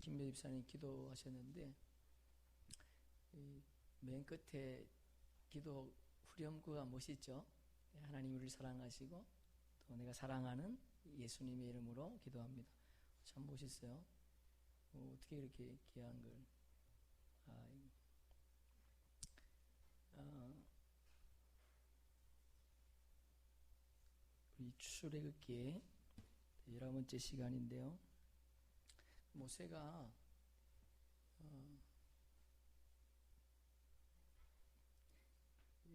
김매 집사님 기도하셨는데 맨 끝에 기도 후렴구가 멋있죠. 하나님 우리를 사랑하시고 또 내가 사랑하는 예수님의 이름으로 기도합니다. 참 멋있어요. 어떻게 이렇게 귀한 걸. 우리 출애굽기 11번째 시간인데요. 모세가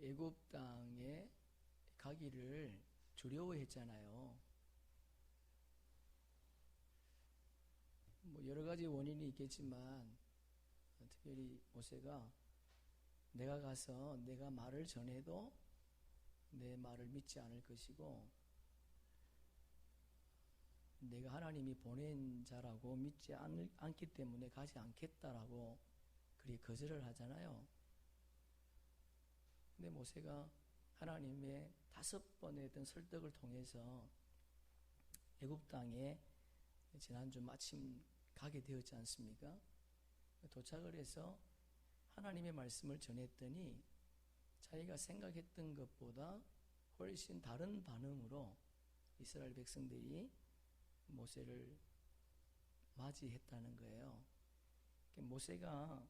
애굽 땅에 가기를 두려워했잖아요. 여러 가지 원인이 있겠지만 특별히 모세가 내가 가서 내가 말을 전해도 내 말을 믿지 않을 것이고 내가 하나님이 보낸 자라고 믿지 않기 때문에 가지 않겠다라고 그리 거절을 하잖아요. 근데 모세가 하나님의 5번의 어떤 설득을 통해서 애굽 땅에 지난주 마침 가게 되었지 않습니까? 도착을 해서 하나님의 말씀을 전했더니 자기가 생각했던 것보다 훨씬 다른 반응으로 이스라엘 백성들이 모세를 맞이했다는 거예요. 모세가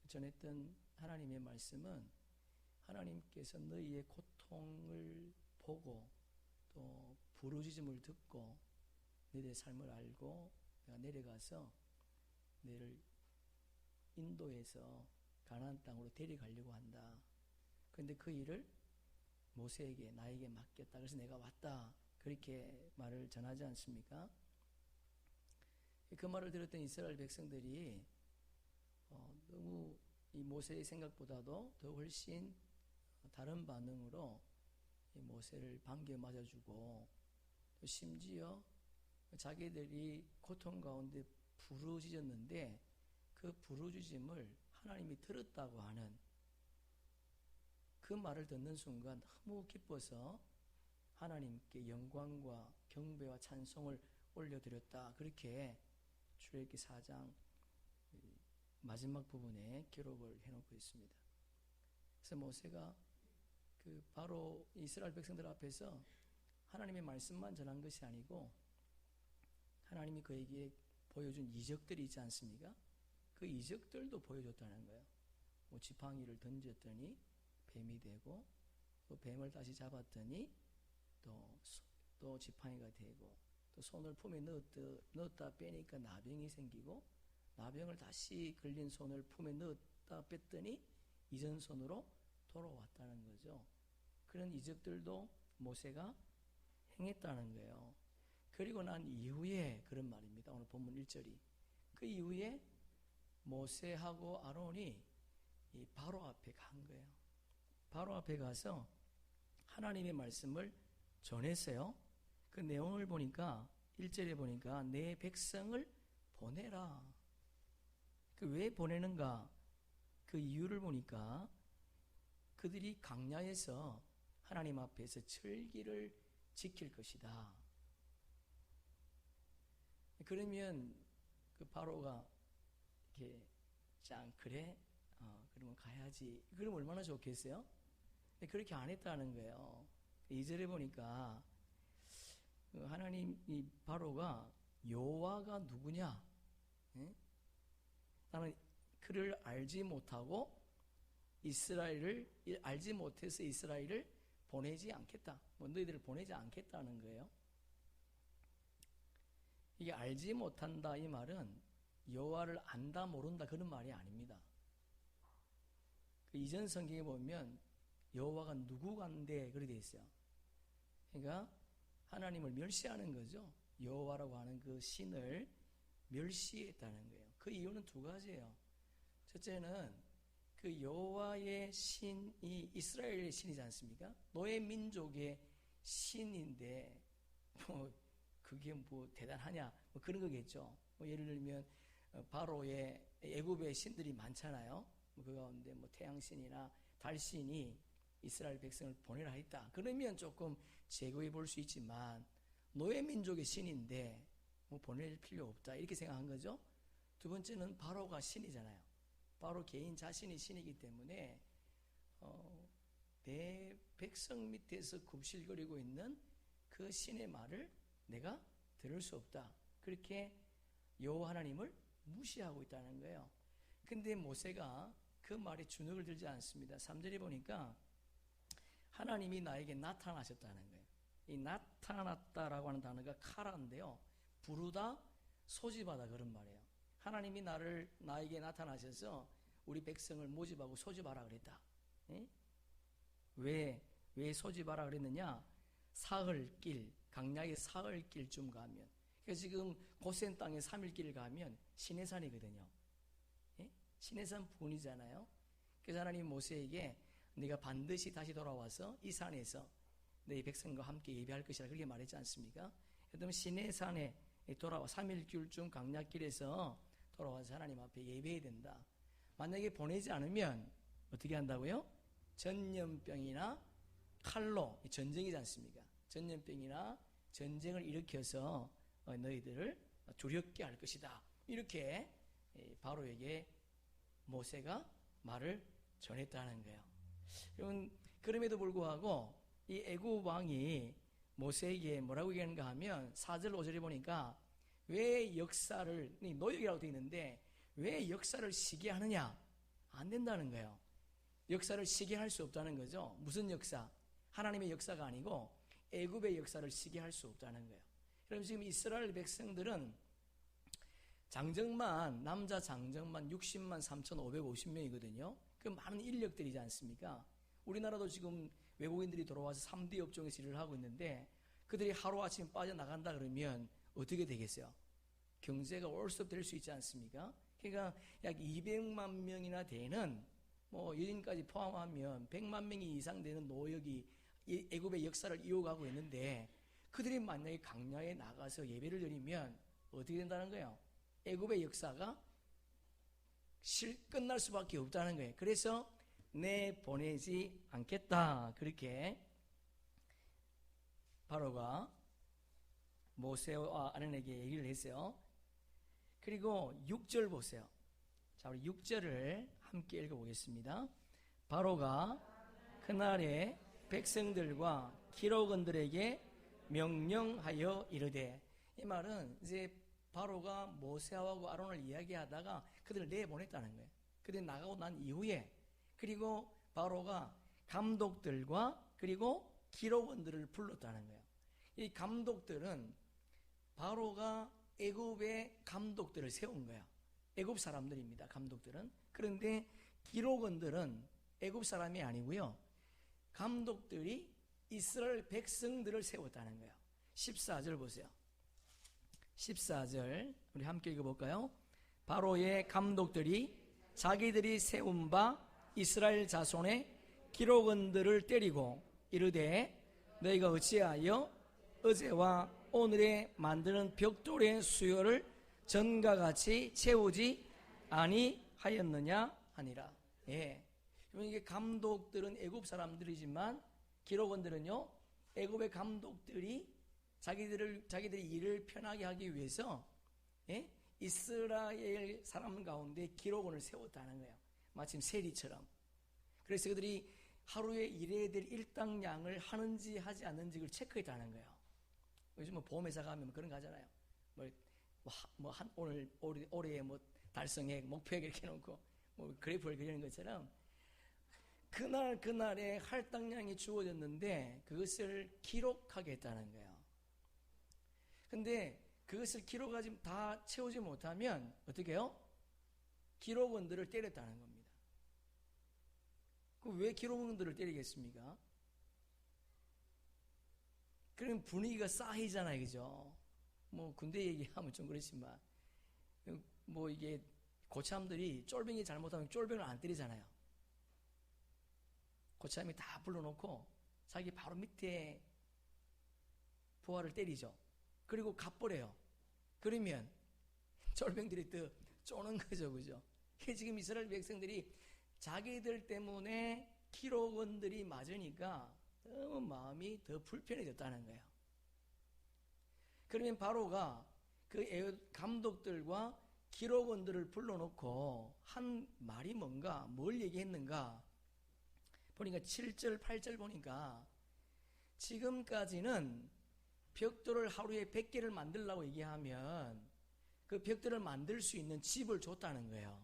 전했던 하나님의 말씀은 하나님께서 너희의 고통을 보고 또 부르짖음을 듣고 너희의 삶을 알고 내가 내려가서 너희를 인도해서 가나안 땅으로 데려가려고 한다. 그런데 그 일을 모세에게 나에게 맡겼다. 그래서 내가 왔다. 그렇게 말을 전하지 않습니까? 그 말을 들었던 이스라엘 백성들이 너무 이 모세의 생각보다도 더 훨씬 다른 반응으로 이 모세를 반겨 맞아주고 또 심지어 자기들이 고통 가운데 부르짖었는데 그 부르짖음을 하나님이 들었다고 하는 그 말을 듣는 순간 너무 기뻐서 하나님께 영광과 경배와 찬송을 올려드렸다. 그렇게 출애굽기 4장 마지막 부분에 기록을 해놓고 있습니다. 그래서 모세가 바로 이스라엘 백성들 앞에서 하나님의 말씀만 전한 것이 아니고 하나님이 그에게 보여준 이적들이 있지 않습니까? 그 이적들도 보여줬다는 거예요. 지팡이를 던졌더니 뱀이 되고 또 뱀을 다시 잡았더니 또 지팡이가 되고 또 손을 품에 넣었다 빼니까 나병이 생기고 나병을 다시 걸린 손을 품에 넣었다 뺐더니 이전 손으로 돌아왔다는 거죠. 그런 이적들도 모세가 행했다는 거예요. 그리고 난 이후에 그런 말입니다. 오늘 본문 1절이. 그 이후에 모세하고 아론이 이 바로 앞에 간 거예요. 바로 앞에 가서 하나님의 말씀을 전했어요. 그 내용을 보니까 1절에 보니까 내 백성을 보내라. 왜 보내는가? 그 이유를 보니까 그들이 광야에서 하나님 앞에서 절기를 지킬 것이다. 그러면 그 바로가 이렇게 그래? 그러면 가야지. 그러면 얼마나 좋겠어요? 그렇게 안 했다는 거예요. 2절에 보니까 하나님 이 바로가 여호와가 누구냐? 나는 그를 알지 못하고 이스라엘을 알지 못해서 이스라엘을 보내지 않겠다. 너희들을 보내지 않겠다는 거예요. 이게 알지 못한다 이 말은 여호와를 안다 모른다 그런 말이 아닙니다. 그 이전 성경에 보면 여호와가 누구간데 그렇게 돼 있어요. 그러니까 하나님을 멸시하는 거죠. 여호와라고 하는 그 신을 멸시했다는 거예요. 그 이유는 두 가지예요. 첫째는 그 여호와의 신이 이스라엘의 신이지 않습니까? 너의 민족의 신인데 그게 대단하냐 그런 거겠죠. 예를 들면 바로의 애굽의 신들이 많잖아요. 그 가운데 태양신이나 달신이 이스라엘 백성을 보내라 했다. 그러면 조금 제거해 볼 수 있지만 너의 민족의 신인데 보낼 필요 없다 이렇게 생각한 거죠. 두 번째는 바로가 신이잖아요. 바로 개인 자신이 신이기 때문에 내 백성 밑에서 굽실거리고 있는 그 신의 말을 내가 들을 수 없다. 그렇게 여호와 하나님을 무시하고 있다는 거예요. 근데 모세가 그 말에 주눅을 들지 않습니다. 3절에 보니까 하나님이 나에게 나타나셨다는 거예요. 이 나타났다라고 하는 단어가 카라인데요, 부르다, 소집하다 그런 말이에요. 하나님이 나에게 나타나셔서 우리 백성을 모집하고 소집하라 그랬다. 예? 왜 소집하라 그랬느냐? 사흘길, 강야의 사흘길쯤 가면, 그러니까 지금 고센 땅에 3일길 가면 시내산이거든요. 예? 시내산 부근이잖아요. 그래서 하나님 모세에게 네가 반드시 다시 돌아와서 이 산에서 너희 백성과 함께 예배할 것이라 그렇게 말했지 않습니까? 그러면 시내산에 돌아와 3일길쯤 강야길에서 돌아와서 하나님 앞에 예배해야 된다. 만약에 보내지 않으면 어떻게 한다고요? 전염병이나 칼로, 전쟁이지 않습니까? 전염병이나 전쟁을 일으켜서 너희들을 두렵게 할 것이다. 이렇게 바로에게 모세가 말을 전했다는 거예요. 여러분, 그럼에도 불구하고 이 애굽 왕이 모세에게 뭐라고 얘기하는가 하면 4절 5절에 보니까 왜 역사를, 노역이라고 되어 있는데 왜 역사를 시게 하느냐? 안 된다는 거예요. 역사를 시게 할 수 없다는 거죠. 무슨 역사? 하나님의 역사가 아니고 애굽의 역사를 시게 할 수 없다는 거예요. 그럼 지금 이스라엘 백성들은 장정만, 남자 장정만 60만 3,550명이거든요. 그 많은 인력들이지 않습니까? 우리나라도 지금 외국인들이 들어와서 3D 업종에서 일을 하고 있는데 그들이 하루아침 빠져나간다 그러면 어떻게 되겠어요? 경제가 올스톱 될 수 있지 않습니까? 그러니까 약 200만 명이나 되는, 여인까지 포함하면 100만 명이 이상 되는 노역이 애굽의 역사를 이어가고 있는데 그들이 만약에 강야에 나가서 예배를 드리면 어떻게 된다는 거예요? 애굽의 역사가 끝날 수밖에 없다는 거예요. 그래서 내보내지 않겠다. 그렇게 바로가 모세와 아론에게 얘기를 했어요. 그리고 6절 보세요. 자, 우리 6절을 함께 읽어보겠습니다. 바로가 그날에 백성들과 기록원들에게 명령하여 이르되, 이 말은 이제 바로가 모세하고 아론을 이야기하다가 그들을 내보냈다는 거예요. 그들이 나가고 난 이후에, 그리고 바로가 감독들과 그리고 기록원들을 불렀다는 거예요. 이 감독들은 바로가 애굽의 감독들을 세운 거예요. 애굽 사람들입니다. 감독들은. 그런데 기록원들은 애굽 사람이 아니고요, 감독들이 이스라엘 백성들을 세웠다는 거예요. 14절 보세요. 14절 우리 함께 읽어볼까요? 바로의 감독들이 자기들이 세운 바 이스라엘 자손의 기록원들을 때리고 이르되, 너희가 어찌하여 어제와 오늘에 만드는 벽돌의 수요를 전과 같이 채우지 아니하였느냐 하니라. 예. 이게 감독들은 애굽 사람들이지만 기록원들은요, 애굽의 감독들이 자기들이 일을 편하게 하기 위해서, 예? 이스라엘 사람 가운데 기록원을 세웠다는 거예요. 마침 세리처럼. 그래서 그들이 하루에 일해야 될 일당량을 하는지 하지 않는지 를 체크했다는 거예요. 요즘 보험회사 가면 그런 거 하잖아요. 올해 달성액, 목표액 이렇게 놓고 그래프를 그리는 것처럼 그날의 할당량이 주어졌는데 그것을 기록하게 했다는 거예요. 근데 그것을 기록하지 다 채우지 못하면 어떻게 해요? 기록원들을 때렸다는 겁니다. 왜 기록원들을 때리겠습니까? 그럼 분위기가 싸해지잖아요, 그죠? 군대 얘기하면 좀 그렇지만, 이게 고참들이 쫄병이 잘못하면 쫄병을 안 때리잖아요. 고참이 다 불러놓고 자기 바로 밑에 부하를 때리죠. 그리고 갚버려요. 그러면 쫄병들이 더 쪼는 거죠, 그죠? 지금 이스라엘 백성들이 자기들 때문에 기록원들이 맞으니까 너무 마음이 더 불편해졌다는 거예요. 그러면 바로가 그 감독들과 기록원들을 불러놓고 한 말이 뭔가, 뭘 얘기했는가 보니까 7절, 8절 보니까 지금까지는 벽돌을 하루에 100개를 만들라고 얘기하면 그 벽돌을 만들 수 있는 집을 줬다는 거예요.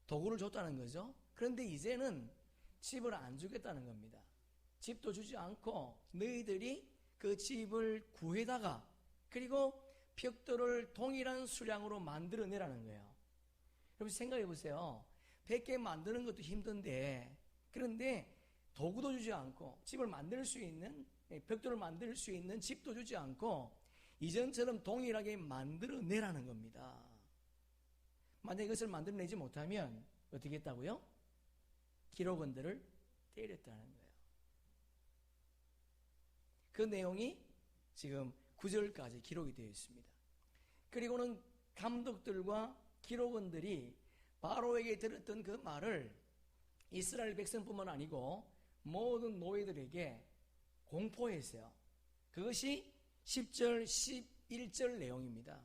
도구를 줬다는 거죠. 그런데 이제는 집을 안 주겠다는 겁니다. 집도 주지 않고 너희들이 그 집을 구해다가 그리고 벽돌을 동일한 수량으로 만들어내라는 거예요. 여러분 생각해 보세요. 100개 만드는 것도 힘든데, 그런데 도구도 주지 않고 집을 만들 수 있는, 벽돌을 만들 수 있는 집도 주지 않고 이전처럼 동일하게 만들어내라는 겁니다. 만약 이것을 만들어내지 못하면 어떻게 했다고요? 기록원들을 때렸다는 거예요. 그 내용이 지금 9절까지 기록이 되어 있습니다. 그리고는 감독들과 기록원들이 바로에게 들었던 그 말을 이스라엘 백성뿐만 아니고 모든 노예들에게 공포했어요. 그것이 10절, 11절 내용입니다.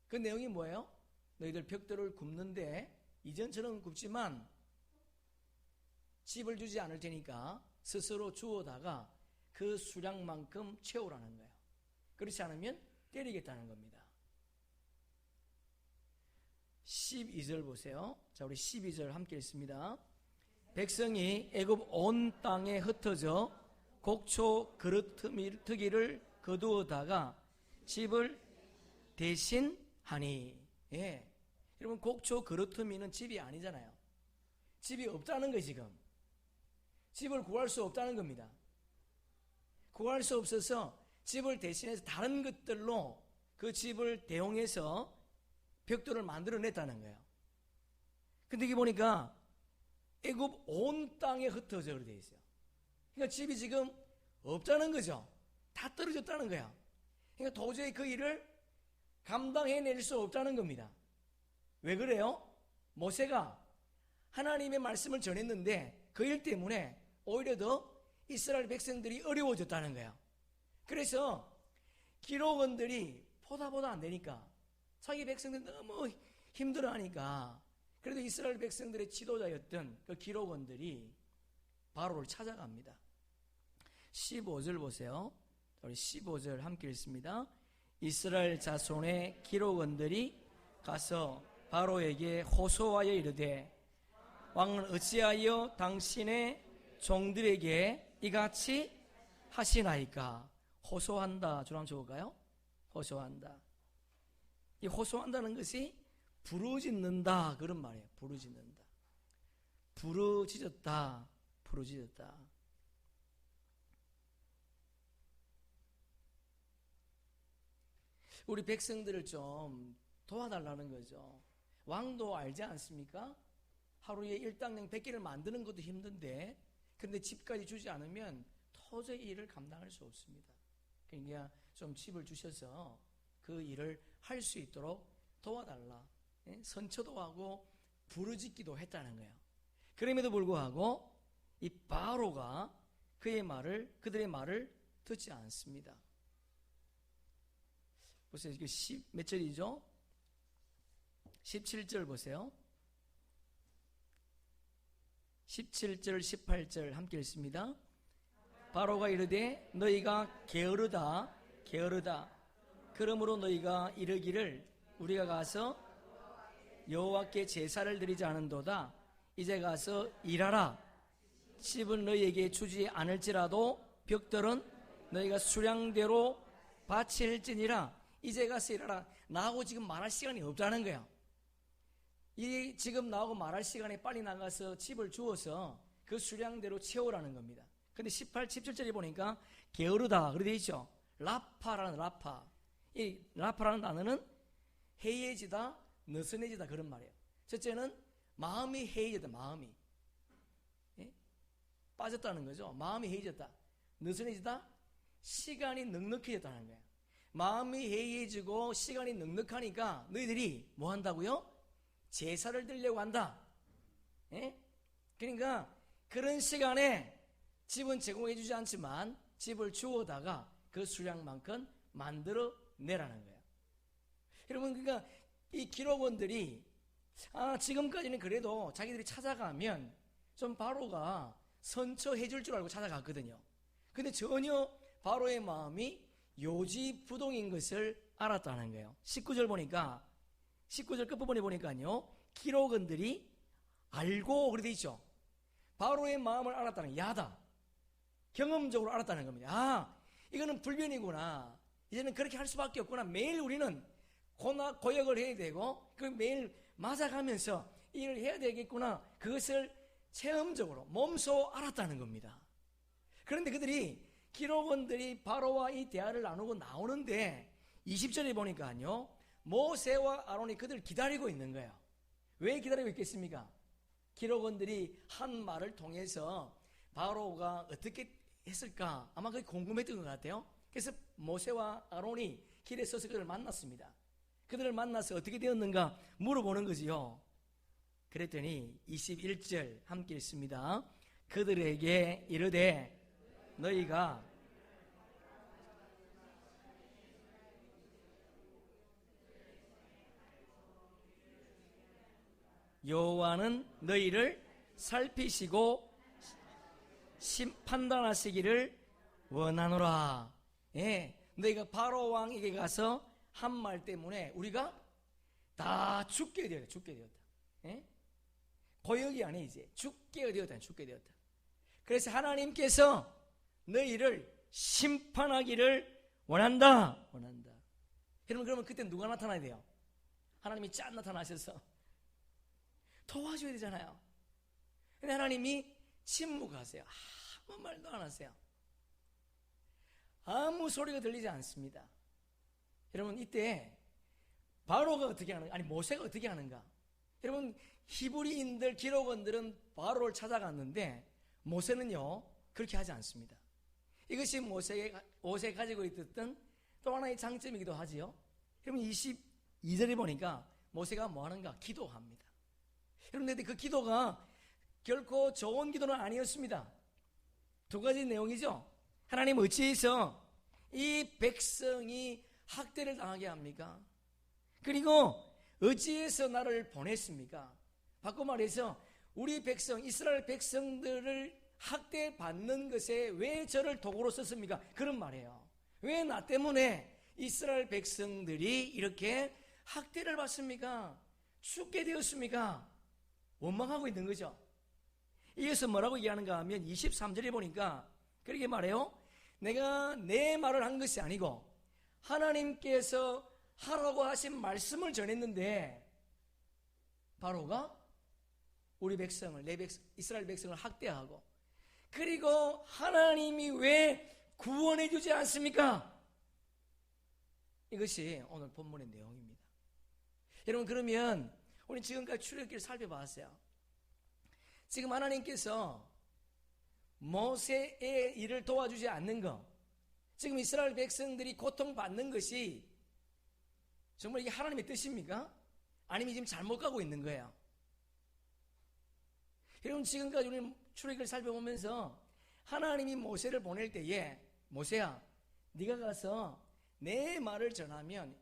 그 내용이 뭐예요? 너희들 벽돌을 굽는데 이전처럼 굽지만 집을 주지 않을 테니까 스스로 주워다가 그 수량만큼 채우라는 거예요. 그렇지 않으면 때리겠다는 겁니다. 12절 보세요. 자, 우리 12절 함께 읽습니다. 백성이 애굽 온 땅에 흩어져 곡초 그릇트기를 거두어다가 집을 대신하니. 예. 여러분, 곡초 그릇트미는 집이 아니잖아요. 집이 없다는 거예요. 지금 집을 구할 수 없다는 겁니다. 구할 수 없어서 집을 대신해서 다른 것들로 그 집을 대용해서 벽돌을 만들어냈다는 거예요. 근데 이게 보니까 애굽 온 땅에 흩어져 그렇게 되어 있어요. 그러니까 집이 지금 없다는 거죠. 다 떨어졌다는 거야. 그러니까 도저히 그 일을 감당해낼 수 없다는 겁니다. 왜 그래요? 모세가 하나님의 말씀을 전했는데 그 일 때문에 오히려 더 이스라엘 백성들이 어려워졌다는 거야. 그래서 기록원들이 보다 안 되니까 자기 백성들이 너무 힘들어하니까 그래도 이스라엘 백성들의 지도자였던 그 기록원들이 바로를 찾아갑니다. 15절 보세요. 우리 15절 함께 읽습니다. 이스라엘 자손의 기록원들이 가서 바로에게 호소하여 이르되 왕은 어찌하여 당신의 종들에게 이같이 하시나이까. 호소한다. 줄 한번 적을까요? 호소한다. 이 호소한다는 것이 부르짖는다 그런 말이에요. 부르짖는다. 부르짖었다. 부르짖었다. 우리 백성들을 좀 도와달라는 거죠. 왕도 알지 않습니까? 하루에 일당량 100개를 만드는 것도 힘든데 근데 집까지 주지 않으면 도저히 일을 감당할 수 없습니다. 그러니까 좀 집을 주셔서 그 일을 할 수 있도록 도와달라. 선처도 하고 부르짖기도 했다는 거예요. 그럼에도 불구하고 이 바로가 그들의 말을 듣지 않습니다. 보세요. 이게 몇 절이죠? 17절 보세요. 17절, 18절 함께 읽습니다. 바로가 이르되 너희가 게으르다. 그러므로 너희가 이르기를 우리가 가서 여호와께 제사를 드리지 않은도다. 이제 가서 일하라. 집은 너희에게 주지 않을지라도 벽돌은 너희가 수량대로 바칠지니라. 이제 가서 일하라. 나하고 지금 말할 시간이 없다는 거야. 지금 나하고 말할 시간에 빨리 나가서 집을 주어서 그 수량대로 채우라는 겁니다. 근데 18, 17절에 보니까 게으르다 그렇게 되어 있죠. 라파라는 라파. 이 라파라는 단어는 해이해지다, 느슨해지다 그런 말이에요. 첫째는 마음이 해이해졌다. 마음이 빠졌다는 거죠. 마음이 해이해졌다. 느슨해지다, 시간이 넉넉해졌다는 거예요. 마음이 해이해지고 시간이 넉넉하니까 너희들이 뭐 한다고요? 제사를 드리려고 한다. 그러니까 그런 시간에 집은 제공해주지 않지만 집을 주워다가 그 수량만큼 만들어 내라는 거예요. 여러분, 그러니까 이 기록원들이 지금까지는 그래도 자기들이 찾아가면 좀 바로가 선처해 줄 줄 알고 찾아갔거든요. 근데 전혀 바로의 마음이 요지부동인 것을 알았다는 거예요. 19절 보니까, 19절 끝부분에 보니까요, 기록원들이 알고 그렇게 돼 있죠. 바로의 마음을 알았다는 거예요. 야다. 경험적으로 알았다는 겁니다. 이거는 불변이구나. 이제는 그렇게 할 수밖에 없구나. 매일 우리는 고역을 해야 되고, 그 매일 맞아가면서 일을 해야 되겠구나. 그것을 체험적으로 몸소 알았다는 겁니다. 그런데 그들이, 기록원들이 바로와 이 대화를 나누고 나오는데 20절에 보니까요, 모세와 아론이 그들을 기다리고 있는 거예요. 왜 기다리고 있겠습니까? 기록원들이 한 말을 통해서 바로가 어떻게 했을까? 아마 그게 궁금했던 것 같아요. 그래서 모세와 아론이 길에 서서 그들을 만났습니다. 그들을 만나서 어떻게 되었는가 물어보는 거지요. 그랬더니 21절 함께 읽습니다. 그들에게 이르되 너희가 여호와는 너희를 살피시고 판단하시기를 원하노라. 너희가 바로 왕에게 가서 한 말 때문에 우리가 다 죽게 되었다. 죽게 되었다. 고역이 아니 이제 죽게 되었다. 죽게 되었다. 그래서 하나님께서 너희를 심판하기를 원한다. 여러분, 그러면 그때 누가 나타나야 돼요? 하나님이 짠 나타나셔서 도와줘야 되잖아요. 근데 하나님이 침묵하세요. 아무 말도 안 하세요. 아무 소리가 들리지 않습니다. 여러분, 이때 바로가 어떻게 하는가? 아니, 모세가 어떻게 하는가? 여러분, 히브리인들, 기록원들은 바로를 찾아갔는데 모세는요, 그렇게 하지 않습니다. 이것이 모세가 가지고 있었던 또 하나의 장점이기도 하지요. 여러분, 22절에 보니까 모세가 뭐 하는가? 기도합니다. 여러분, 근데 그 기도가 결코 좋은 기도는 아니었습니다. 두 가지 내용이죠. 하나님, 어찌해서 이 백성이 학대를 당하게 합니까? 그리고 어찌해서 나를 보냈습니까? 바꿔 말해서 우리 백성, 이스라엘 백성들을 학대받는 것에 왜 저를 도구로 썼습니까? 그런 말이에요. 왜 나 때문에 이스라엘 백성들이 이렇게 학대를 받습니까? 죽게 되었습니까? 원망하고 있는 거죠. 이어서 뭐라고 얘기하는가 하면 23절에 보니까 그렇게 말해요. 내가 내 말을 한 것이 아니고 하나님께서 하라고 하신 말씀을 전했는데 바로가 우리 백성을, 이스라엘 백성을 학대하고, 그리고 하나님이 왜 구원해 주지 않습니까? 이것이 오늘 본문의 내용입니다. 여러분, 그러면 우리 지금까지 출애굽기를 살펴봤어요. 지금 하나님께서 모세의 일을 도와주지 않는 것, 지금 이스라엘 백성들이 고통받는 것이 정말 이게 하나님의 뜻입니까? 아니면 지금 잘못 가고 있는 거예요? 여러분, 지금까지 우리 출애굽기를 살펴보면서 하나님이 모세를 보낼 때에 모세야, 네가 가서 내 말을 전하면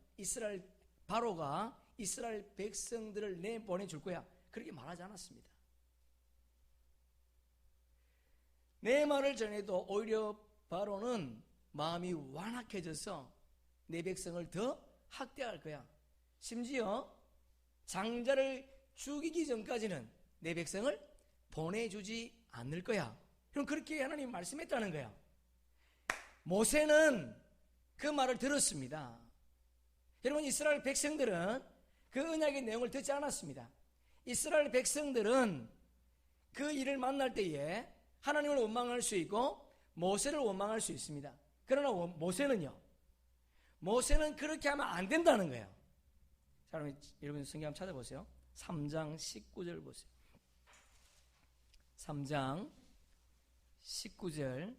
바로가 이스라엘 백성들을 내 보내줄 거야, 그렇게 말하지 않았습니다. 내 말을 전해도 오히려 바로는 마음이 완악해져서 내 백성을 더 학대할 거야. 심지어 장자를 죽이기 전까지는 내 백성을 보내주지 않을 거야. 그럼 그렇게 하나님이 말씀했다는 거야. 모세는 그 말을 들었습니다. 여러분, 이스라엘 백성들은 그 언약의 내용을 듣지 않았습니다. 이스라엘 백성들은 그 일을 만날 때에 하나님을 원망할 수 있고 모세를 원망할 수 있습니다. 그러나 모세는 그렇게 하면 안 된다는 거예요. 자, 그럼 여러분 성경 한번 찾아보세요. 3장 19절 보세요. 3장 19절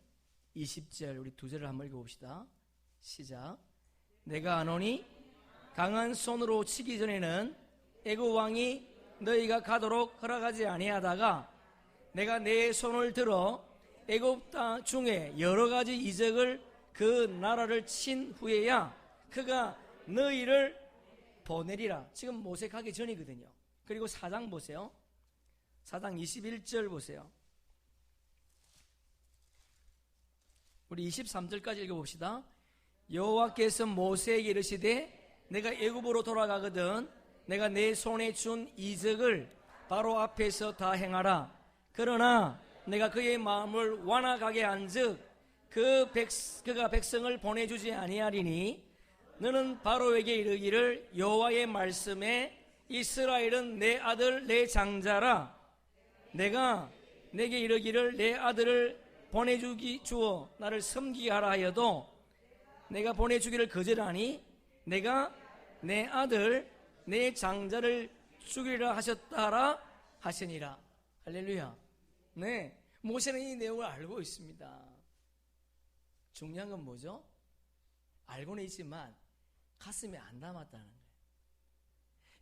20절 우리 두 절을 한번 읽어봅시다. 시작. 내가 아노니 강한 손으로 치기 전에는 애굽 왕이 너희가 가도록 허락하지 아니하다가 내가 내 손을 들어 애굽 땅 중에 여러 가지 이적을 그 나라를 친 후에야 그가 너희를 보내리라. 지금 모색하기 전이거든요. 그리고 4장 보세요. 4장 21절 보세요. 우리 23절까지 읽어봅시다. 여호와께서 모세에게 이르시되 내가 애굽으로 돌아가거든 내가 내 손에 준 이적을 바로 앞에서 다 행하라. 그러나 내가 그의 마음을 완악하게 한즉 그가 백성을 보내주지 아니하리니 너는 바로에게 이르기를 여호와의 말씀에 이스라엘은 내 아들 내 장자라. 내가 내게 이르기를 내 아들을 주어 나를 섬기게 하라 하여도 내가 보내주기를 거절하니 내가 내 아들 내 장자를 죽이리라 하셨다라 하시니라. 할렐루야. 네, 모세는 이 내용을 알고 있습니다. 중요한 건 뭐죠? 알고는 있지만 가슴에 안 담았다는 거예요.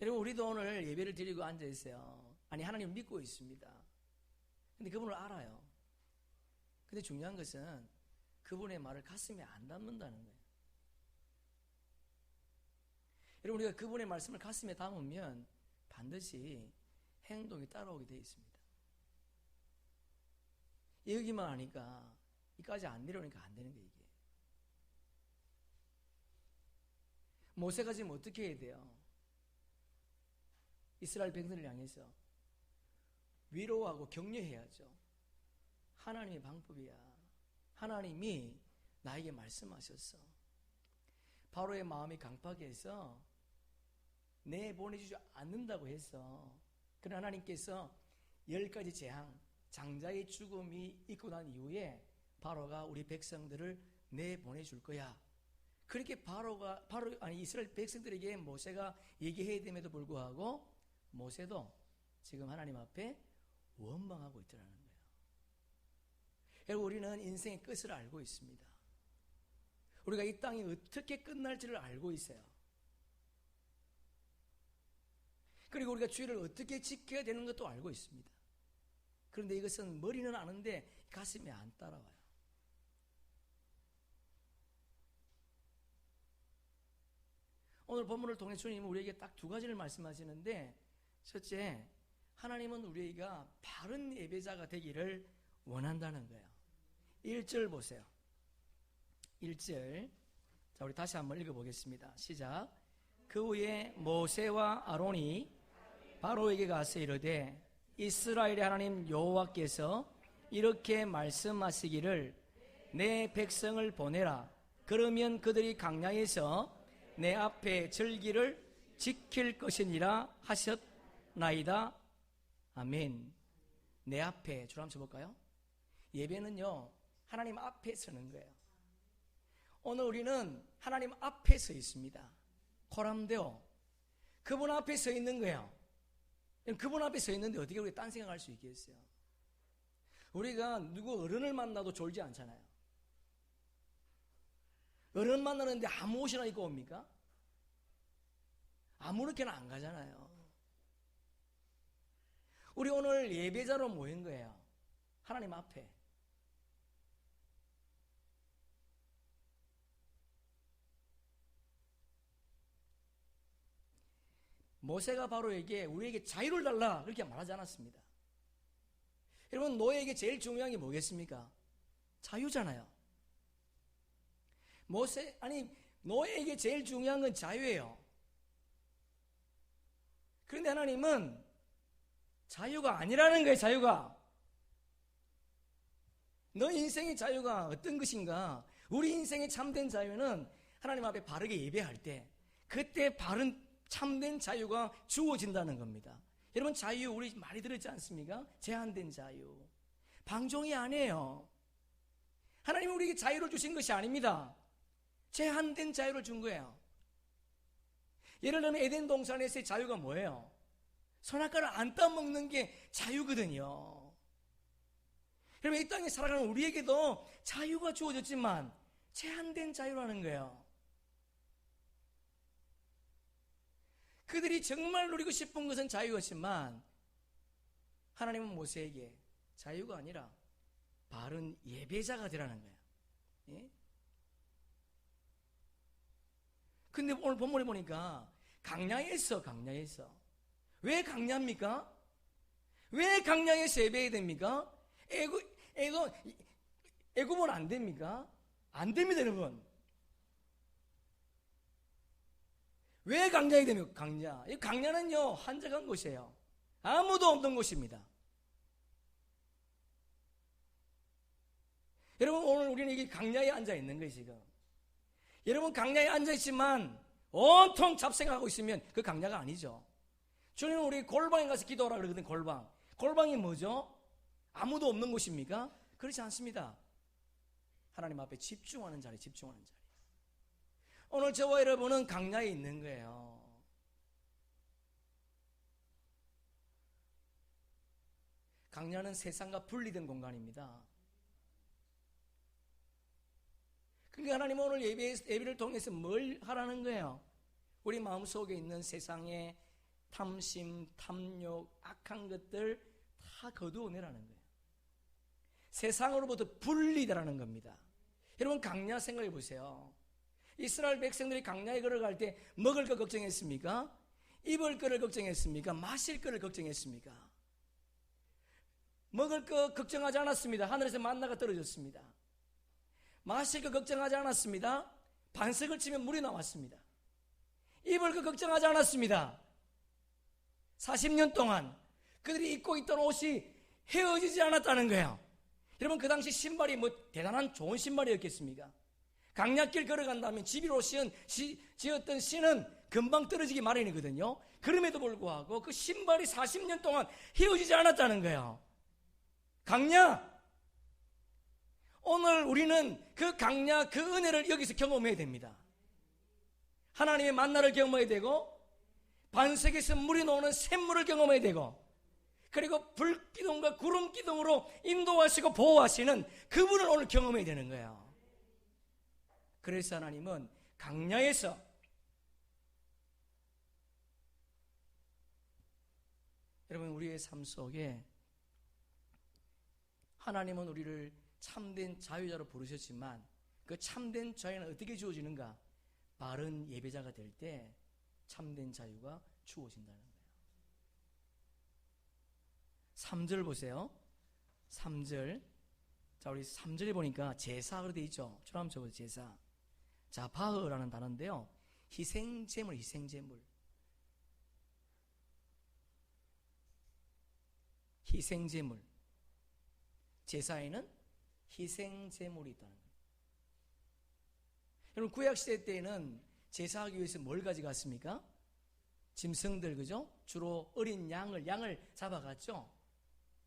여러분, 우리도 오늘 예배를 드리고 앉아 있어요. 아니, 하나님을 믿고 있습니다. 근데 그분을 알아요. 근데 중요한 것은 그분의 말을 가슴에 안 담는다는 거예요. 여러분, 우리가 그분의 말씀을 가슴에 담으면 반드시 행동이 따라오게 되어 있습니다. 여기만 하니까 이까지 안 내려오니까 안 되는 거예요. 이게 모세가 지금 어떻게 해야 돼요? 이스라엘 백성을 향해서 위로하고 격려해야죠. 하나님의 방법이야. 하나님이 나에게 말씀하셨어. 바로의 마음이 강팍해서 내보내주지 않는다고 해서 그러나 하나님께서 10가지 재앙, 장자의 죽음이 있고 난 이후에 바로가 우리 백성들을 내보내줄 거야. 그렇게 이스라엘 백성들에게 모세가 얘기해야 됨에도 불구하고 모세도 지금 하나님 앞에 원망하고 있더라는 거예요. 여러분, 우리는 인생의 끝을 알고 있습니다. 우리가 이 땅이 어떻게 끝날지를 알고 있어요. 그리고 우리가 주의를 어떻게 지켜야 되는 것도 알고 있습니다. 그런데 이것은 머리는 아는데 가슴이 안 따라와요. 오늘 본문을 통해 주님은 우리에게 딱 2가지를 말씀하시는데, 첫째, 하나님은 우리가 바른 예배자가 되기를 원한다는 거예요. 1절 보세요. 1절. 자, 우리 다시 한번 읽어보겠습니다. 시작. 그 후에 모세와 아론이 바로에게 가서 이르되 이스라엘의 하나님 여호와께서 이렇게 말씀하시기를 내 백성을 보내라. 그러면 그들이 광야에서 내 앞에 절기를 지킬 것이니라 하셨나이다. 아멘. 내 앞에, 줄 한번 쳐볼까요? 예배는요, 하나님 앞에 서는 거예요. 오늘 우리는 하나님 앞에 서 있습니다. 코람데오. 그분 앞에 서 있는 거예요. 그분 앞에 서 있는데 어떻게 우리가 딴 생각할 수 있겠어요? 우리가 누구 어른을 만나도 졸지 않잖아요. 어른 만나는데 아무 옷이나 입고 옵니까? 아무렇게나 안 가잖아요. 우리 오늘 예배자로 모인 거예요. 하나님 앞에. 모세가 바로에게 우리에게 자유를 달라 그렇게 말하지 않았습니다. 여러분, 너에게 제일 중요한 게 뭐겠습니까? 자유잖아요. 너에게 제일 중요한 건 자유예요. 그런데 하나님은 자유가 아니라는 거예요. 자유가. 너 인생의 자유가 어떤 것인가? 우리 인생의 참된 자유는 하나님 앞에 바르게 예배할 때, 그때 바른 참된 자유가 주어진다는 겁니다. 여러분, 자유 우리 많이 들었지 않습니까? 제한된 자유. 방종이 아니에요. 하나님이 우리에게 자유를 주신 것이 아닙니다. 제한된 자유를 준 거예요. 예를 들면 에덴 동산에서의 자유가 뭐예요? 선악과를 안 따먹는 게 자유거든요. 여러분, 이 땅에 살아가는 우리에게도 자유가 주어졌지만 제한된 자유라는 거예요. 그들이 정말 누리고 싶은 것은 자유였지만 하나님은 모세에게 자유가 아니라 바른 예배자가 되라는 거예요. 예? 근데 오늘 본문에 보니까 강야에서. 왜 강야입니까? 왜 강야에서 예배해야 됩니까? 애굽은 안 됩니까? 안 됩니다, 여러분. 왜 강야에 됩니까? 강야. 이 강야는요, 한적한 곳이에요. 아무도 없는 곳입니다. 여러분, 오늘 우리는 이게 강야에 앉아 있는 거예요, 지금. 여러분, 강야에 앉아 있지만 온통 잡생하고 있으면 그 강야가 아니죠. 주님은 우리 골방에 가서 기도하라 그러거든요, 골방. 골방이 뭐죠? 아무도 없는 곳입니까? 그렇지 않습니다. 하나님 앞에 집중하는 자리. 오늘 저와 여러분은 강야에 있는 거예요. 강야는 세상과 분리된 공간입니다. 그러니까 하나님은 오늘 예배를 통해서 뭘 하라는 거예요? 우리 마음속에 있는 세상의 탐심, 탐욕, 악한 것들 다 거두어내라는 거예요. 세상으로부터 분리되라는 겁니다. 여러분, 강야 생각해 보세요. 이스라엘 백성들이 강야에 걸어갈 때 먹을 거 걱정했습니까? 입을 거를 걱정했습니까? 마실 거를 걱정했습니까? 먹을 거 걱정하지 않았습니다. 하늘에서 만나가 떨어졌습니다. 마실 거 걱정하지 않았습니다. 반석을 치면 물이 나왔습니다. 입을 거 걱정하지 않았습니다. 40년 동안 그들이 입고 있던 옷이 헤어지지 않았다는 거예요. 여러분, 그 당시 신발이 뭐 대단한 좋은 신발이었겠습니까? 강야길 걸어간다면 집으로 지었던 신은 금방 떨어지기 마련이거든요. 그럼에도 불구하고 그 신발이 40년 동안 헤어지지 않았다는 거예요. 강야! 오늘 우리는 그 강야, 그 은혜를 여기서 경험해야 됩니다. 하나님의 만나를 경험해야 되고, 반석에서 물이 나오는 샘물을 경험해야 되고, 그리고 불기둥과 구름기둥으로 인도하시고 보호하시는 그분을 오늘 경험해야 되는 거예요. 그래서 하나님은 강야에서 여러분, 우리의 삶 속에 하나님은 우리를 참된 자유자로 부르셨지만 그 참된 자유는 어떻게 주어지는가? 바른 예배자가 될 때 참된 자유가 주어진다는 거예요. 3절 보세요. 3절. 자, 우리 3절에 보니까 제사로 되어 있죠. 줄 한번 쳐보세요. 제사. 자, 바흐라는 단어인데요. 희생제물. 희생제물. 제사에는 희생제물이 있다는 거예요. 여러분, 구약시대 때에는 제사하기 위해서 뭘 가져갔습니까? 짐승들, 그죠? 주로 어린 양을 잡아갔죠?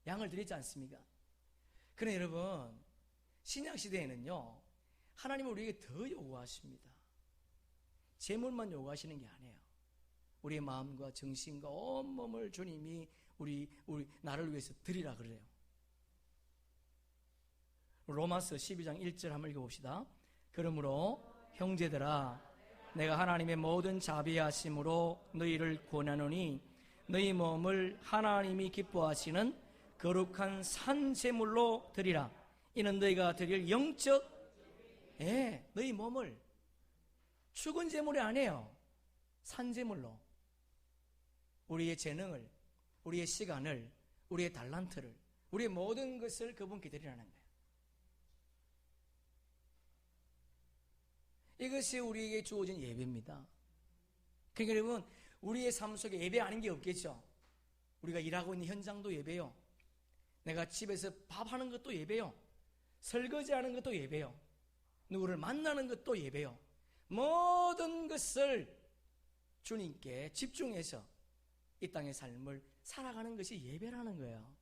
양을 드리지 않습니까? 그런데 여러분, 신약시대에는요, 하나님은 우리에게 더 요구하십니다. 제물만 요구하시는 게 아니에요. 우리의 마음과 정신과 온몸을 주님이 우리 나를 위해서 드리라 그래요. 로마서 12장 1절 한번 읽어봅시다. 그러므로 형제들아, 내가 하나님의 모든 자비하심으로 너희를 권하노니 너희 몸을 하나님이 기뻐하시는 거룩한 산제물로 드리라. 이는 너희가 드릴 영적, 너희 몸을 죽은 제물이 아니에요. 산제물로 우리의 재능을, 우리의 시간을, 우리의 달란트를, 우리의 모든 것을 그분께 드리라는 거예요. 이것이 우리에게 주어진 예배입니다. 그러니까 여러분, 우리의 삶 속에 예배 아닌 게 없겠죠. 우리가 일하고 있는 현장도 예배요. 내가 집에서 밥하는 것도 예배요. 설거지하는 것도 예배요. 누구를 만나는 것도 예배요. 모든 것을 주님께 집중해서 이 땅의 삶을 살아가는 것이 예배라는 거예요.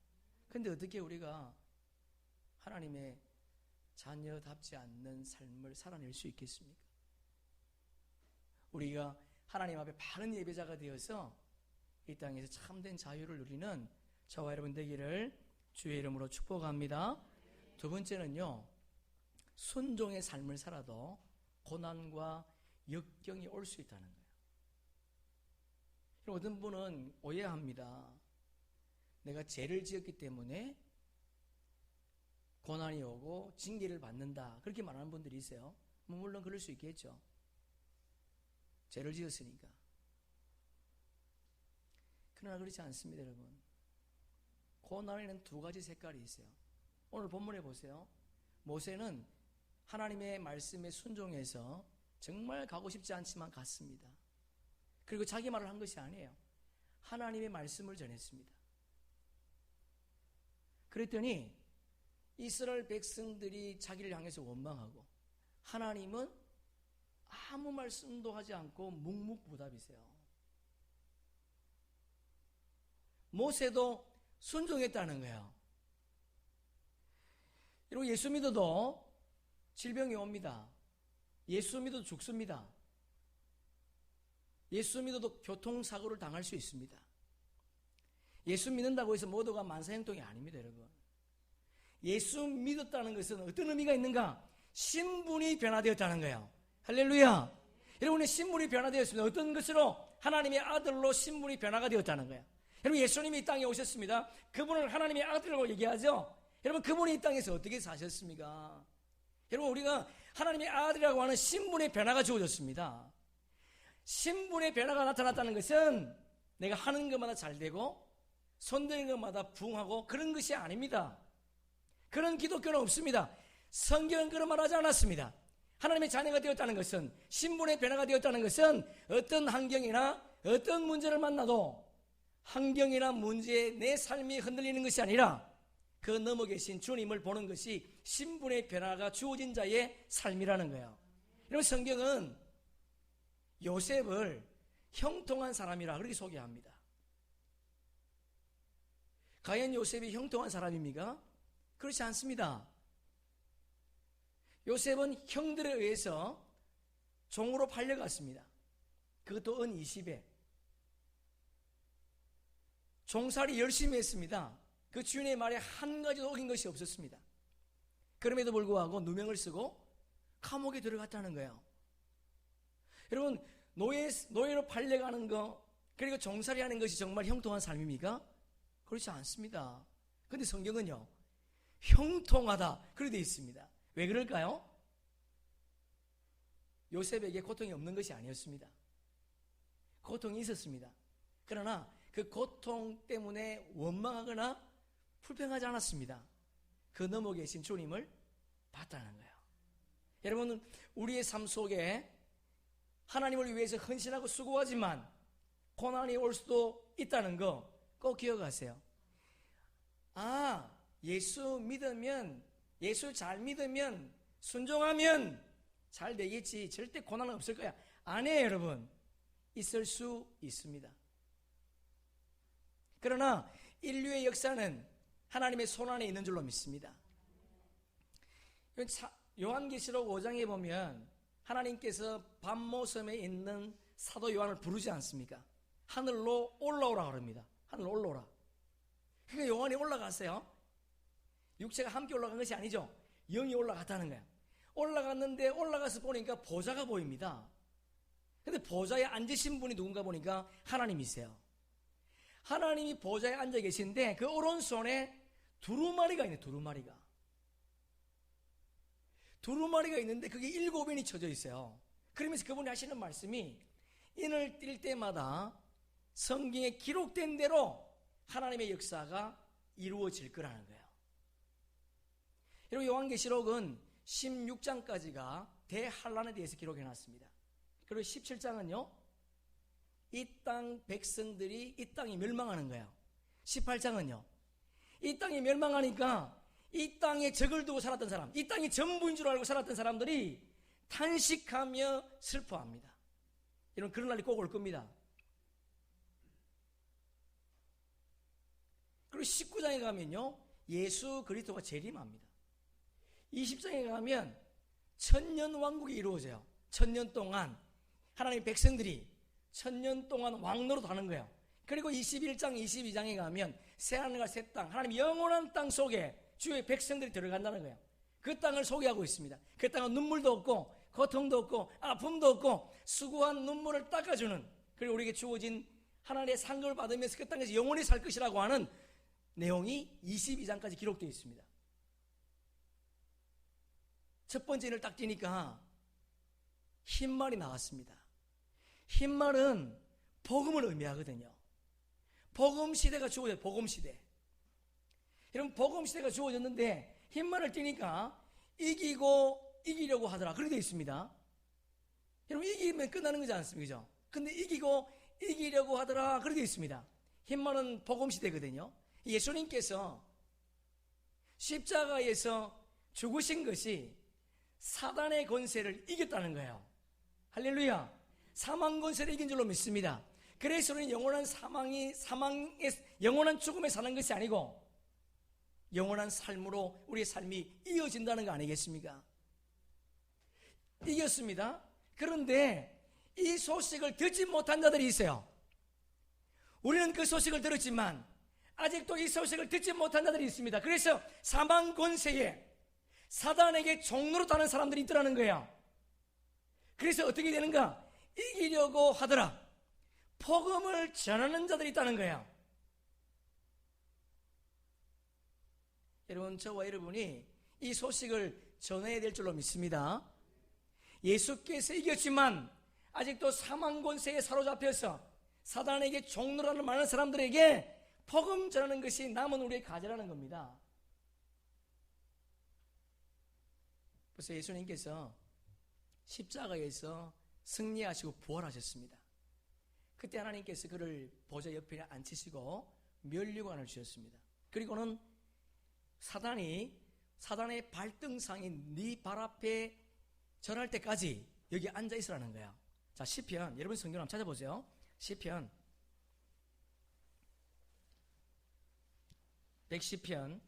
그런데 어떻게 우리가 하나님의 자녀답지 않는 삶을 살아낼 수 있겠습니까? 우리가 하나님 앞에 바른 예배자가 되어서 이 땅에서 참된 자유를 누리는 저와 여러분 되기를 주의 이름으로 축복합니다. 두 번째는요, 순종의 삶을 살아도 고난과 역경이 올 수 있다는 거예요. 어떤 분은 오해합니다. 내가 죄를 지었기 때문에 고난이 오고 징계를 받는다, 그렇게 말하는 분들이 있어요. 물론 그럴 수 있겠죠. 죄를 지었으니까. 그러나 그렇지 않습니다, 여러분. 고난에는 두 가지 색깔이 있어요. 오늘 본문에 보세요. 모세는 하나님의 말씀에 순종해서 정말 가고 싶지 않지만 갔습니다. 그리고 자기 말을 한 것이 아니에요. 하나님의 말씀을 전했습니다. 그랬더니 이스라엘 백성들이 자기를 향해서 원망하고 하나님은 아무 말씀도 하지 않고 묵묵부답이세요. 모세도 순종했다는 거예요. 그리고 예수 믿어도 질병이 옵니다. 예수 믿어도 죽습니다. 예수 믿어도 교통사고를 당할 수 있습니다. 예수 믿는다고 해서 모두가 만사형통이 아닙니다, 여러분. 예수 믿었다는 것은 어떤 의미가 있는가? 신분이 변화되었다는 거예요. 할렐루야. 여러분의 신분이 변화되었습니다. 어떤 것으로? 하나님의 아들로 신분이 변화가 되었다는 거예요. 여러분, 예수님이 이 땅에 오셨습니다. 그분을 하나님의 아들이라고 얘기하죠. 여러분, 그분이 이 땅에서 어떻게 사셨습니까? 여러분, 우리가 하나님의 아들이라고 하는 신분의 변화가 주어졌습니다. 신분의 변화가 나타났다는 것은 내가 하는 것마다 잘 되고 손드는 것마다 부응하고 그런 것이 아닙니다. 그런 기독교는 없습니다. 성경은 그런 말 하지 않았습니다. 하나님의 자녀가 되었다는 것은, 신분의 변화가 되었다는 것은 어떤 환경이나 어떤 문제를 만나도 환경이나 문제에 내 삶이 흔들리는 것이 아니라 그 넘어 계신 주님을 보는 것이 신분의 변화가 주어진 자의 삶이라는 거예요. 여러분, 성경은 요셉을 형통한 사람이라 그렇게 소개합니다. 과연 요셉이 형통한 사람입니까? 그렇지 않습니다. 요셉은 형들에 의해서 종으로 팔려갔습니다. 그것도 은 20에. 종살이 열심히 했습니다. 그 주인의 말에 한 가지도 어긴 것이 없었습니다. 그럼에도 불구하고 누명을 쓰고 감옥에 들어갔다는 거예요. 여러분, 노예로 팔려가는 거, 그리고 종살이 하는 것이 정말 형통한 삶입니까? 그렇지 않습니다. 그런데 성경은요, 형통하다 그렇게 되어 있습니다. 왜 그럴까요? 요셉에게 고통이 없는 것이 아니었습니다. 고통이 있었습니다. 그러나 그 고통 때문에 원망하거나 불평하지 않았습니다. 그 넘어 계신 주님을 봤다는 거예요. 여러분, 우리의 삶 속에 하나님을 위해서 헌신하고 수고하지만 고난이 올 수도 있다는 거 꼭 기억하세요. 예수 믿으면, 예수 잘 믿으면, 순종하면 잘 되겠지, 절대 고난은 없을 거야. 아니에요, 여러분. 있을 수 있습니다. 그러나 인류의 역사는 하나님의 손안에 있는 줄로 믿습니다. 요한계시록 5장에 보면 하나님께서 밤모섬에 있는 사도 요한을 부르지 않습니까? 하늘로 올라오라 그럽니다. 하늘로 올라오라. 그러니까 요한이 올라갔어요. 육체가 함께 올라간 것이 아니죠. 영이 올라갔다는 거예요. 올라갔는데 올라가서 보니까 보좌가 보입니다. 근데 보좌에 앉으신 분이 누군가 보니까 하나님이세요. 하나님이 보좌에 앉아 계신데 그 오른손에 두루마리가 있네. 두루마리가 있는데 그게 7인이 쳐져 있어요. 그러면서 그분이 하시는 말씀이 인을 뛸 때마다 성경에 기록된 대로 하나님의 역사가 이루어질 거라는 거예요. 여러분, 요한계시록은 16장까지가 대환란에 대해서 기록해놨습니다. 그리고 17장은요, 이 땅 백성들이 이 땅이 멸망하는 거예요. 18장은요, 이 땅이 멸망하니까 이 땅에 적을 두고 살았던 사람, 이 땅이 전부인 줄 알고 살았던 사람들이 탄식하며 슬퍼합니다. 이런 그런 날이 꼭 올 겁니다. 그리고 19장에 가면요, 예수 그리스도가 재림합니다. 20장에 가면 천년 왕국이 이루어져요. 천년 동안 하나님 백성들이 천년 동안 왕노릇 하는 거예요. 그리고 21장, 22장에 가면 새하늘과 새 땅, 하나님 영원한 땅 속에 주의 백성들이 들어간다는 거예요. 그 땅을 소개하고 있습니다. 그 땅은 눈물도 없고 고통도 없고 아픔도 없고 수고한 눈물을 닦아주는, 그리고 우리에게 주어진 하나님의 상급을 받으면서 그 땅에서 영원히 살 것이라고 하는 내용이 22장까지 기록되어 있습니다. 첫 번째 인을 딱 띄니까 흰말이 나왔습니다. 흰말은 복음을 의미하거든요. 복음 시대가 주어졌어요. 복음 시대. 여러분, 복음 시대가 주어졌는데 흰말을 띠니까 이기려고 하더라. 그렇게 되어 있습니다. 여러분, 이기면 끝나는 거지 않습니까? 그죠? 근데 이기려고 하더라. 그렇게 되어 있습니다. 흰말은 복음 시대거든요. 예수님께서 십자가에서 죽으신 것이 사단의 권세를 이겼다는 거예요. 할렐루야. 사망 권세를 이긴 줄로 믿습니다. 그래서 우리는 영원한 영원한 죽음에 사는 것이 아니고 영원한 삶으로 우리의 삶이 이어진다는 거 아니겠습니까? 이겼습니다. 그런데 이 소식을 듣지 못한 자들이 있어요. 우리는 그 소식을 들었지만 아직도 이 소식을 듣지 못한 자들이 있습니다. 그래서 사망 권세에 사단에게 종로로 타는 사람들이 있더라는 거예요. 그래서 어떻게 되는가? 이기려고 하더라. 복음을 전하는 자들이 있다는 거예요. 여러분, 저와 여러분이 이 소식을 전해야 될 줄로 믿습니다. 예수께서 이겼지만 아직도 사망 권세에 사로잡혀서 사단에게 종로라는 많은 사람들에게 복음 전하는 것이 남은 우리의 과제라는 겁니다. 그래서 예수님께서 십자가에서 승리하시고 부활하셨습니다. 그때 하나님께서 그를 보좌 옆에 앉히시고 면류관을 주셨습니다. 그리고는 사단의 발등상인 네 발 앞에 절할 때까지 여기 앉아 있으라는 거야. 자, 시편, 여러분 성경 한번 찾아보세요. 시편 110편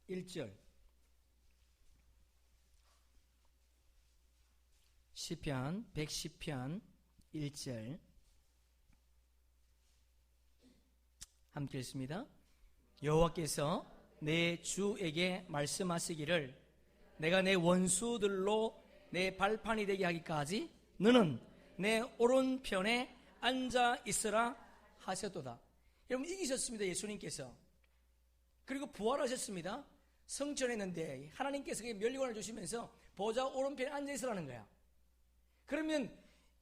1절. 시편 110편 1절 함께 읽습니다. 여호와께서 내 주에게 말씀하시기를 내가 내 원수들로 내 발판이 되게 하기까지 너는 내 오른편에 앉아 있으라 하셨도다. 여러분, 이기셨습니다. 예수님께서. 그리고 부활하셨습니다. 성천했는데 하나님께서 면류관을 주시면서 보좌 오른편에 앉아 있으라는 거야. 그러면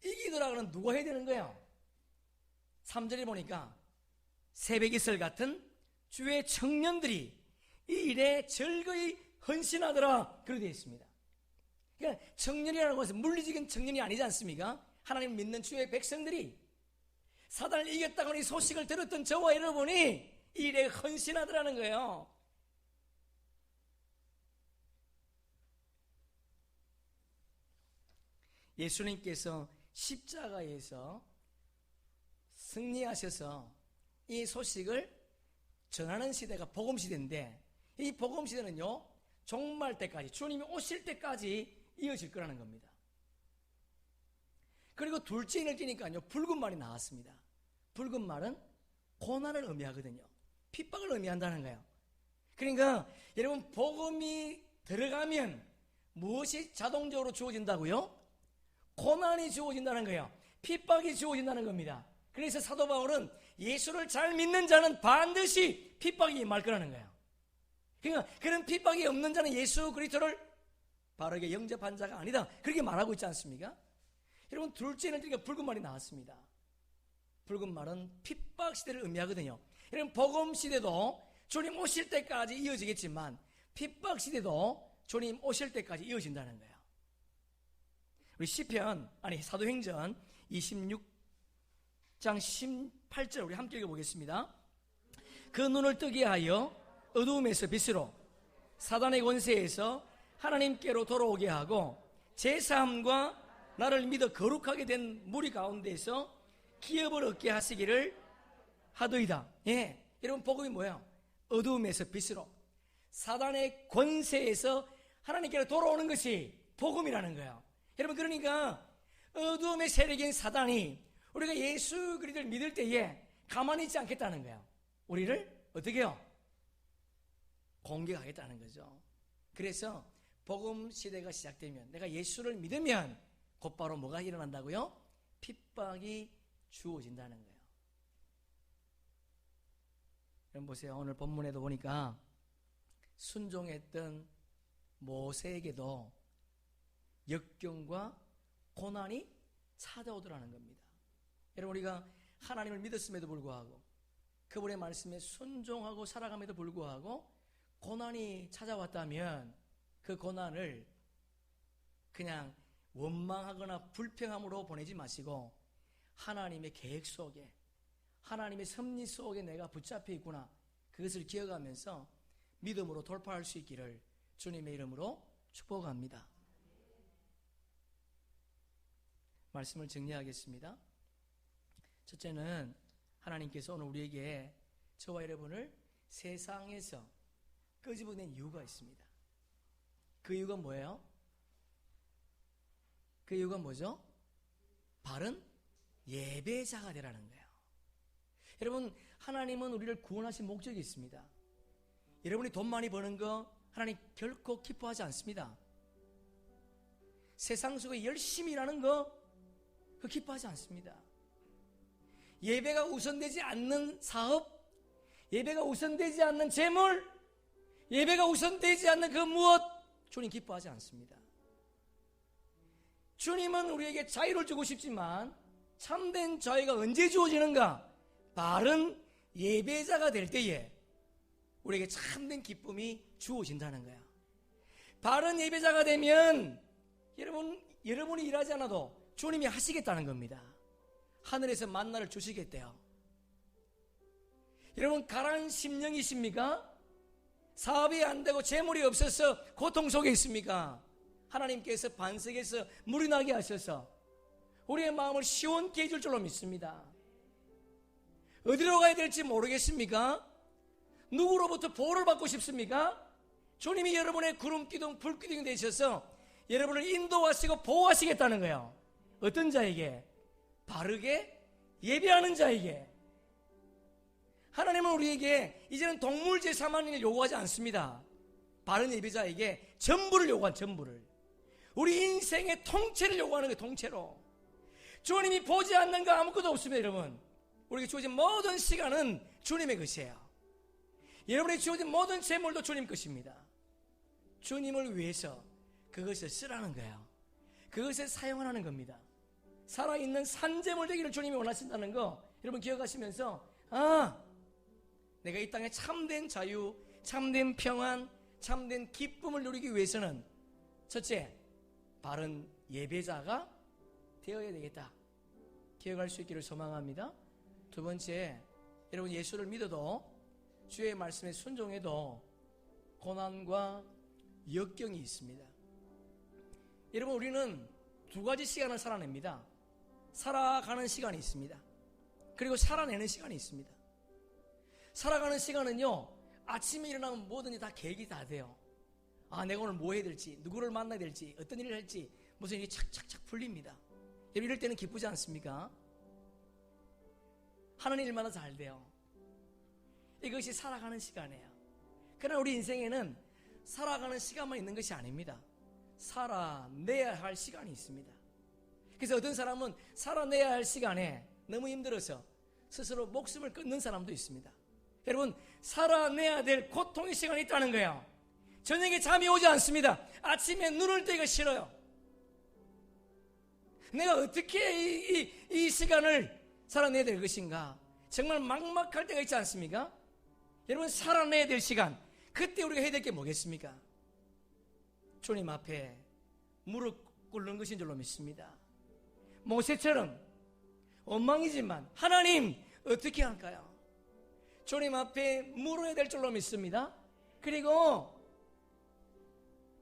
이기더라고는 누가 해야 되는 거야? 3절에 보니까 새벽이슬 같은 주의 청년들이 이 일에 즐거이 헌신하더라. 그렇게 되어 있습니다. 그러니까 청년이라는 것은 물리적인 청년이 아니지 않습니까? 하나님 믿는 주의 백성들이 사단을 이겼다고 이 소식을 들었던 저와 여러분이 이 일에 헌신하더라는 거예요. 예수님께서 십자가에서 승리하셔서 이 소식을 전하는 시대가 복음 시대인데, 이 복음 시대는요 종말 때까지, 주님이 오실 때까지 이어질 거라는 겁니다. 그리고 둘째 인을 띄니까요 붉은 말이 나왔습니다. 붉은 말은 고난을 의미하거든요. 핍박을 의미한다는 거예요. 그러니까 여러분, 복음이 들어가면 무엇이 자동적으로 주어진다고요? 고난이 주어진다는 거예요. 핍박이 주어진다는 겁니다. 그래서 사도 바울은 예수를 잘 믿는 자는 반드시 핍박이 임할 거라는 거예요. 그러니까 그런 핍박이 없는 자는 예수 그리스도를 바르게 영접한 자가 아니다, 그렇게 말하고 있지 않습니까? 여러분, 둘째는 그러니까 붉은 말이 나왔습니다. 붉은 말은 핍박 시대를 의미하거든요. 여러분, 복음 시대도 주님 오실 때까지 이어지겠지만 핍박 시대도 주님 오실 때까지 이어진다는 거예요. 우리 사도행전 26장 18절 우리 함께 읽어보겠습니다. 그 눈을 뜨게 하여 어두움에서 빛으로 사단의 권세에서 하나님께로 돌아오게 하고 제사함과 나를 믿어 거룩하게 된 무리 가운데서 기업을 얻게 하시기를 하더이다. 예, 여러분, 복음이 뭐예요? 어두움에서 빛으로 사단의 권세에서 하나님께로 돌아오는 것이 복음이라는 거예요. 여러분, 그러니까 어두움의 세력인 사단이 우리가 예수 그리스도를 믿을 때에 가만히 있지 않겠다는 거예요. 우리를 어떻게 해요? 공격하겠다는 거죠. 그래서 복음 시대가 시작되면, 내가 예수를 믿으면 곧바로 뭐가 일어난다고요? 핍박이 주어진다는 거예요. 여러분 보세요. 오늘 본문에도 보니까 순종했던 모세에게도 역경과 고난이 찾아오더라는 겁니다. 여러분, 우리가 하나님을 믿었음에도 불구하고 그분의 말씀에 순종하고 살아감에도 불구하고 고난이 찾아왔다면 그 고난을 그냥 원망하거나 불평함으로 보내지 마시고 하나님의 계획 속에, 하나님의 섭리 속에 내가 붙잡혀 있구나, 그것을 기억하면서 믿음으로 돌파할 수 있기를 주님의 이름으로 축복합니다. 말씀을 정리하겠습니다. 첫째는 하나님께서 오늘 우리에게, 저와 여러분을 세상에서 끄집어낸 이유가 있습니다. 그 이유가 뭐예요? 그 이유가 뭐죠? 바른 예배자가 되라는 거예요. 여러분, 하나님은 우리를 구원하신 목적이 있습니다. 여러분이 돈 많이 버는 거 하나님 결코 기뻐하지 않습니다. 세상 속에 열심히 일하는 거 그거 기뻐하지 않습니다. 예배가 우선되지 않는 사업, 예배가 우선되지 않는 재물, 예배가 우선되지 않는 그 무엇, 주님 기뻐하지 않습니다. 주님은 우리에게 자유를 주고 싶지만 참된 자유가 언제 주어지는가? 바른 예배자가 될 때에 우리에게 참된 기쁨이 주어진다는 거야. 바른 예배자가 되면 여러분이 일하지 않아도 주님이 하시겠다는 겁니다. 하늘에서 만나를 주시겠대요. 여러분, 가난한 심령이십니까? 사업이 안 되고 재물이 없어서 고통 속에 있습니까? 하나님께서 반석에서 물이 나게 하셔서 우리의 마음을 시원케 해줄 줄로 믿습니다. 어디로 가야 될지 모르겠습니까? 누구로부터 보호를 받고 싶습니까? 주님이 여러분의 구름기둥, 불기둥이 되셔서 여러분을 인도하시고 보호하시겠다는 거예요. 어떤 자에게? 바르게 예배하는 자에게. 하나님은 우리에게 이제는 동물 제사만을 요구하지 않습니다. 바른 예배자에게 전부를 요구한, 전부를. 우리 인생의 통째를 요구하는 거예요. 통째로. 주님이 보지 않는 거 아무것도 없습니다. 여러분, 우리에게 주어진 모든 시간은 주님의 것이에요. 여러분에게 주어진 모든 재물도 주님 것입니다. 주님을 위해서 그것을 쓰라는 거예요. 그것을 사용하라는 겁니다. 살아있는 산재물 되기를 주님이 원하신다는 거 여러분 기억하시면서, 내가 이 땅에 참된 자유, 참된 평안, 참된 기쁨을 누리기 위해서는 첫째, 바른 예배자가 되어야 되겠다. 기억할 수 있기를 소망합니다. 두 번째, 여러분 예수를 믿어도 주의 말씀에 순종해도 고난과 역경이 있습니다. 여러분, 우리는 두 가지 시간을 살아냅니다. 살아가는 시간이 있습니다. 그리고 살아내는 시간이 있습니다. 살아가는 시간은요, 아침에 일어나면 뭐든지 다 계획이 다 돼요. 내가 오늘 뭐 해야 될지, 누구를 만나야 될지, 어떤 일을 할지, 무슨 일이 착착착 풀립니다. 이럴 때는 기쁘지 않습니까? 하는 일마다 잘 돼요. 이것이 살아가는 시간이에요. 그러나 우리 인생에는 살아가는 시간만 있는 것이 아닙니다. 살아내야 할 시간이 있습니다. 그래서 어떤 사람은 살아내야 할 시간에 너무 힘들어서 스스로 목숨을 끊는 사람도 있습니다. 여러분, 살아내야 될 고통의 시간이 있다는 거예요. 저녁에 잠이 오지 않습니다. 아침에 눈을 떼기가 싫어요. 내가 어떻게 이 시간을 살아내야 될 것인가? 정말 막막할 때가 있지 않습니까? 여러분, 살아내야 될 시간, 그때 우리가 해야 될 게 뭐겠습니까? 주님 앞에 무릎 꿇는 것인 줄로 믿습니다. 모세처럼 엉망이지만 하나님 어떻게 할까요? 주님 앞에 물어야 될 줄로 믿습니다. 그리고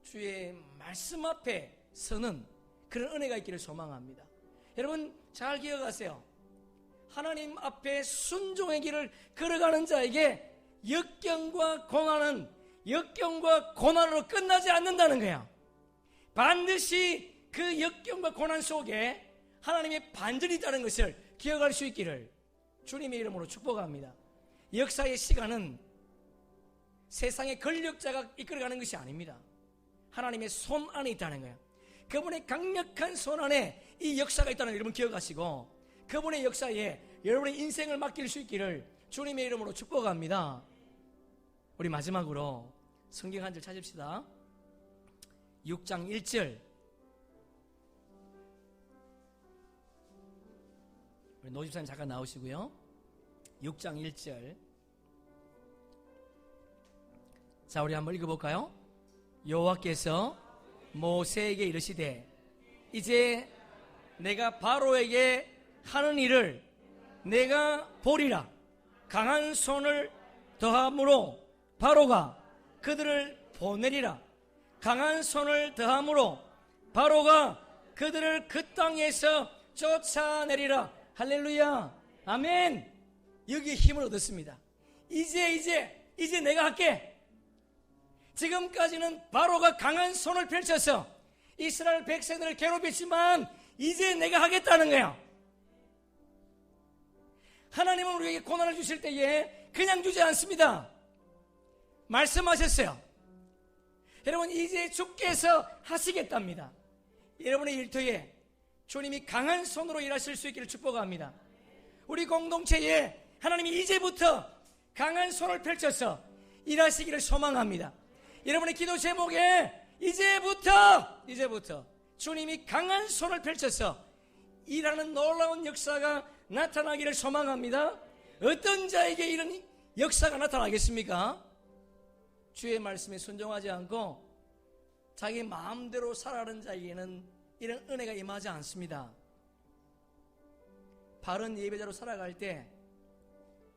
주의 말씀 앞에 서는 그런 은혜가 있기를 소망합니다. 여러분 잘 기억하세요. 하나님 앞에 순종의 길을 걸어가는 자에게 역경과 고난으로 끝나지 않는다는 거야. 반드시 그 역경과 고난 속에 하나님의 반전이 있다는 것을 기억할 수 있기를 주님의 이름으로 축복합니다. 역사의 시간은 세상의 권력자가 이끌어가는 것이 아닙니다. 하나님의 손 안에 있다는 거예요. 그분의 강력한 손 안에 이 역사가 있다는 걸 여러분 기억하시고, 그분의 역사에 여러분의 인생을 맡길 수 있기를 주님의 이름으로 축복합니다. 우리 마지막으로 성경 한 절 찾읍시다. 6장 1절. 우리 노집사님 잠깐 나오시고요. 6장 1절. 자, 우리 한번 읽어볼까요? 여호와께서 모세에게 이르시되 이제 내가 바로에게 하는 일을 내가 보리라. 강한 손을 더함으로 바로가 그들을 보내리라. 강한 손을 더함으로 바로가 그들을 그 땅에서 쫓아내리라. 할렐루야. 아멘. 여기에 힘을 얻었습니다. 이제 내가 할게. 지금까지는 바로가 강한 손을 펼쳐서 이스라엘 백성들을 괴롭혔지만 이제 내가 하겠다는 거야. 하나님은 우리에게 고난을 주실 때에 그냥 주지 않습니다. 말씀하셨어요. 여러분, 이제 주께서 하시겠답니다. 여러분의 일터에 주님이 강한 손으로 일하실 수 있기를 축복합니다. 우리 공동체에 하나님이 이제부터 강한 손을 펼쳐서 일하시기를 소망합니다. 여러분의 기도 제목에 이제부터 주님이 강한 손을 펼쳐서 일하는 놀라운 역사가 나타나기를 소망합니다. 어떤 자에게 이런 역사가 나타나겠습니까? 주의 말씀에 순종하지 않고 자기 마음대로 살아가는 자에게는 이런 은혜가 임하지 않습니다. 바른 예배자로 살아갈 때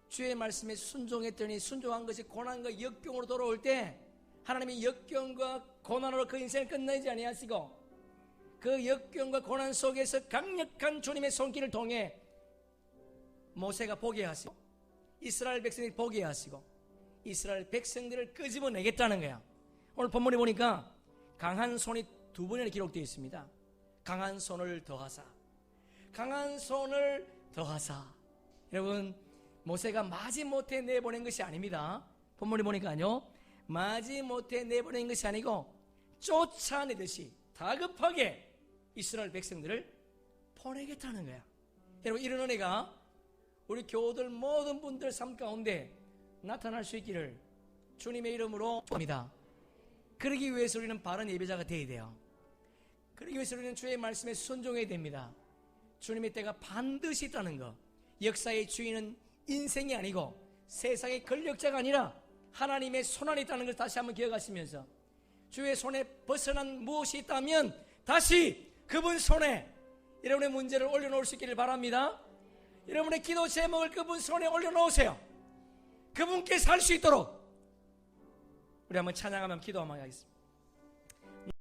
주의 말씀에 순종했더니 순종한 것이 고난과 역경으로 돌아올 때 하나님이 역경과 고난으로 그 인생을 끝내지 아니하시고 그 역경과 고난 속에서 강력한 주님의 손길을 통해 모세가 보게 하시고 이스라엘 백성들이 보게 하시고 이스라엘 백성들을 끄집어내겠다는 거야. 오늘 본문에 보니까 강한 손이 두 번이나 기록되어 있습니다. 강한 손을 더하사, 강한 손을 더하사. 여러분, 모세가 마지못해 내보낸 것이 아닙니다. 본문에 보니까요, 마지못해 내보낸 것이 아니고 쫓아내듯이 다급하게 이스라엘 백성들을 보내겠다는 거야. 여러분, 이런 은혜가 우리 교우들 모든 분들 삶 가운데 나타날 수 있기를 주님의 이름으로 축복합니다. 그러기 위해서 우리는 바른 예배자가 되어야 돼요. 그러기 위해서 우리는 주의 말씀에 순종해야 됩니다. 주님의 때가 반드시 있다는 것. 역사의 주인은 인생이 아니고 세상의 권력자가 아니라 하나님의 손 안에 있다는 걸 다시 한번 기억하시면서 주의 손에 벗어난 무엇이 있다면 다시 그분 손에 여러분의 문제를 올려놓을 수 있기를 바랍니다. 여러분의 기도 제목을 그분 손에 올려놓으세요. 그분께 살 수 있도록 우리 한번 찬양하면 기도하면 하겠습니다.